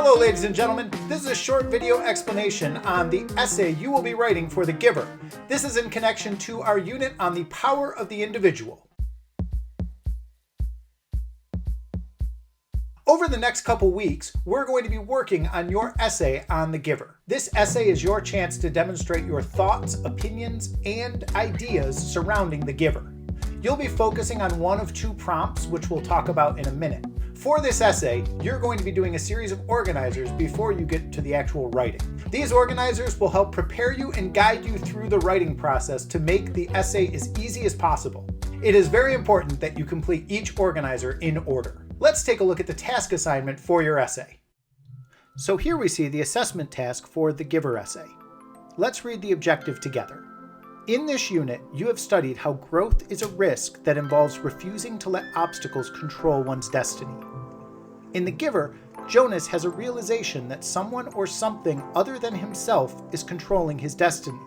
Hello ladies and gentlemen, this is a short video explanation on the essay you will be writing for The Giver. This is in connection to our unit on the power of the individual. Over the next couple weeks, we're going to be working on your essay on The Giver. This essay is your chance to demonstrate your thoughts, opinions, and ideas surrounding The Giver. You'll be focusing on one of two prompts, which we'll talk about in a minute. For this essay, you're going to be doing a series of organizers before you get to the actual writing. These organizers will help prepare you and guide you through the writing process to make the essay as easy as possible. It is very important that you complete each organizer in order. Let's take a look at the task assignment for your essay. So here we see the assessment task for the Giver essay. Let's read the objective together. In this unit, you have studied how growth is a risk that involves refusing to let obstacles control one's destiny. In The Giver, Jonas has a realization that someone or something other than himself is controlling his destiny.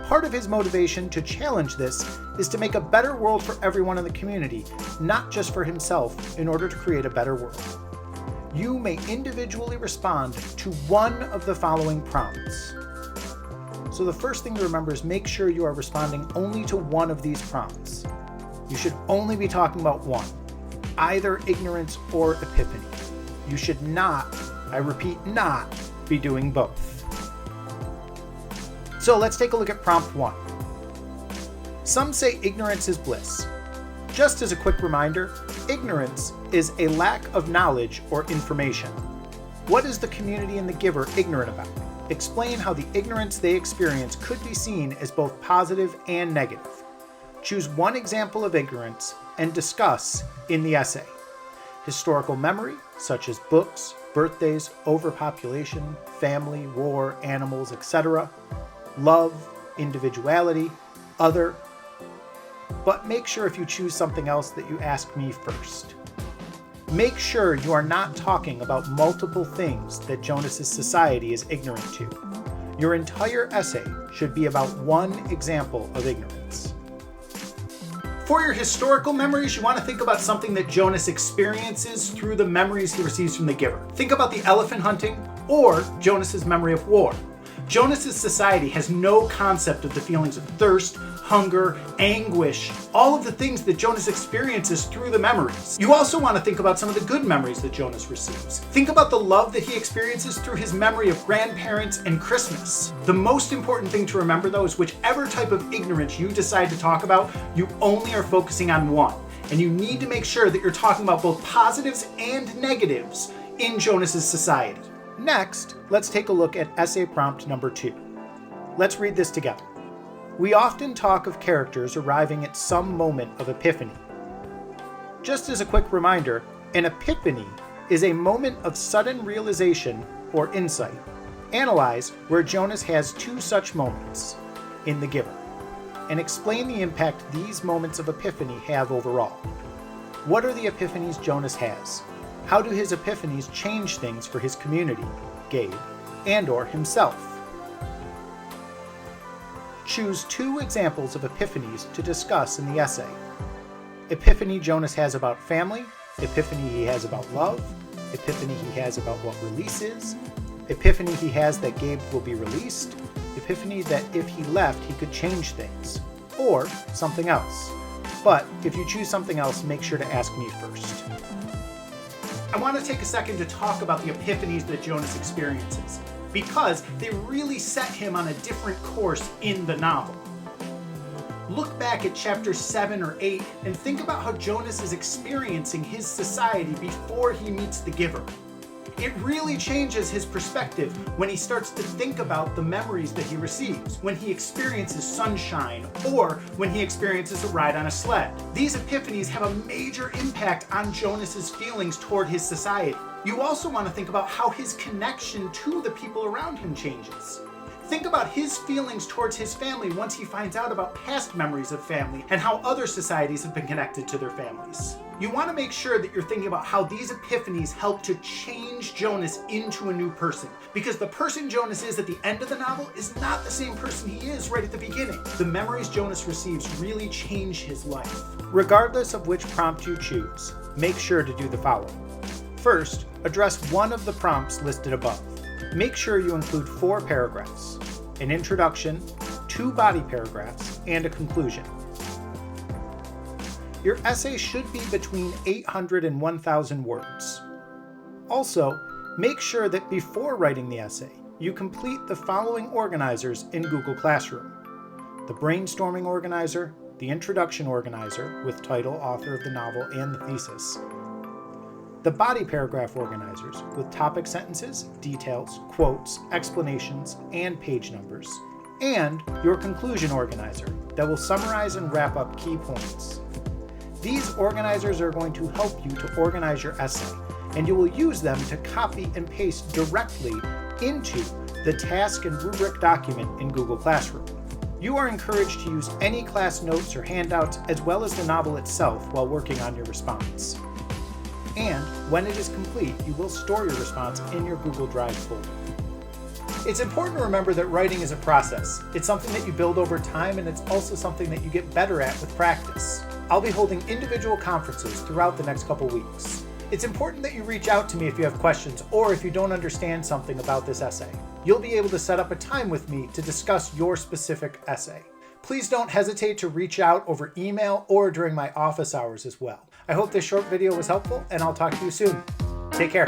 Part of his motivation to challenge this is to make a better world for everyone in the community, not just for himself, in order to create a better world. You may individually respond to one of the following prompts. So the first thing to remember is make sure you are responding only to one of these prompts. You should only be talking about one, either ignorance or epiphany. You should not, I repeat, not be doing both. So let's take a look at prompt 1. Some say ignorance is bliss. Just as a quick reminder, ignorance is a lack of knowledge or information. What is the community in The Giver ignorant about? Explain how the ignorance they experience could be seen as both positive and negative. Choose one example of ignorance and discuss in the essay. Historical memory, such as books, birthdays, overpopulation, family, war, animals, etc. Love, individuality, other. But make sure if you choose something else that you ask me first. Make sure you are not talking about multiple things that Jonas's society is ignorant to. Your entire essay should be about one example of ignorance. For your historical memories, you want to think about something that Jonas experiences through the memories he receives from The Giver. Think about the elephant hunting or Jonas's memory of war. Jonas's society has no concept of the feelings of thirst, hunger, anguish, all of the things that Jonas experiences through the memories. You also want to think about some of the good memories that Jonas receives. Think about the love that he experiences through his memory of grandparents and Christmas. The most important thing to remember though is whichever type of ignorance you decide to talk about, you only are focusing on one. And you need to make sure that you're talking about both positives and negatives in Jonas's society. Next, let's take a look at essay prompt number 2. Let's read this together. We often talk of characters arriving at some moment of epiphany. Just as a quick reminder, an epiphany is a moment of sudden realization or insight. Analyze where Jonas has two such moments in The Giver, and explain the impact these moments of epiphany have overall. What are the epiphanies Jonas has? How do his epiphanies change things for his community, Gabe, and/or himself? Choose two examples of epiphanies to discuss in the essay. Epiphany Jonas has about family, epiphany he has about love, epiphany he has about what release is, epiphany he has that Gabe will be released, epiphany that if he left he could change things, or something else. But if you choose something else, make sure to ask me first. I want to take a second to talk about the epiphanies that Jonas experiences, because they really set him on a different course in the novel. Look back at chapter 7 or 8 and think about how Jonas is experiencing his society before he meets The Giver. It really changes his perspective when he starts to think about the memories that he receives, when he experiences sunshine, or when he experiences a ride on a sled. These epiphanies have a major impact on Jonas's feelings toward his society. You also want to think about how his connection to the people around him changes. Think about his feelings towards his family once he finds out about past memories of family and how other societies have been connected to their families. You want to make sure that you're thinking about how these epiphanies help to change Jonas into a new person, because the person Jonas is at the end of the novel is not the same person he is right at the beginning. The memories Jonas receives really change his life. Regardless of which prompt you choose, make sure to do the following. First, address one of the prompts listed above. Make sure you include 4 paragraphs, an introduction, 2 body paragraphs, and a conclusion. Your essay should be between 800 and 1,000 words. Also, make sure that before writing the essay, you complete the following organizers in Google Classroom: the brainstorming organizer, the introduction organizer with title, author of the novel, and the thesis, the body paragraph organizers with topic sentences, details, quotes, explanations, and page numbers, and your conclusion organizer that will summarize and wrap up key points. These organizers are going to help you to organize your essay, and you will use them to copy and paste directly into the task and rubric document in Google Classroom. You are encouraged to use any class notes or handouts as well as the novel itself while working on your response. And when it is complete, you will store your response in your Google Drive folder. It's important to remember that writing is a process. It's something that you build over time, and it's also something that you get better at with practice. I'll be holding individual conferences throughout the next couple weeks. It's important that you reach out to me if you have questions or if you don't understand something about this essay. You'll be able to set up a time with me to discuss your specific essay. Please don't hesitate to reach out over email or during my office hours as well. I hope this short video was helpful, and I'll talk to you soon. Take care.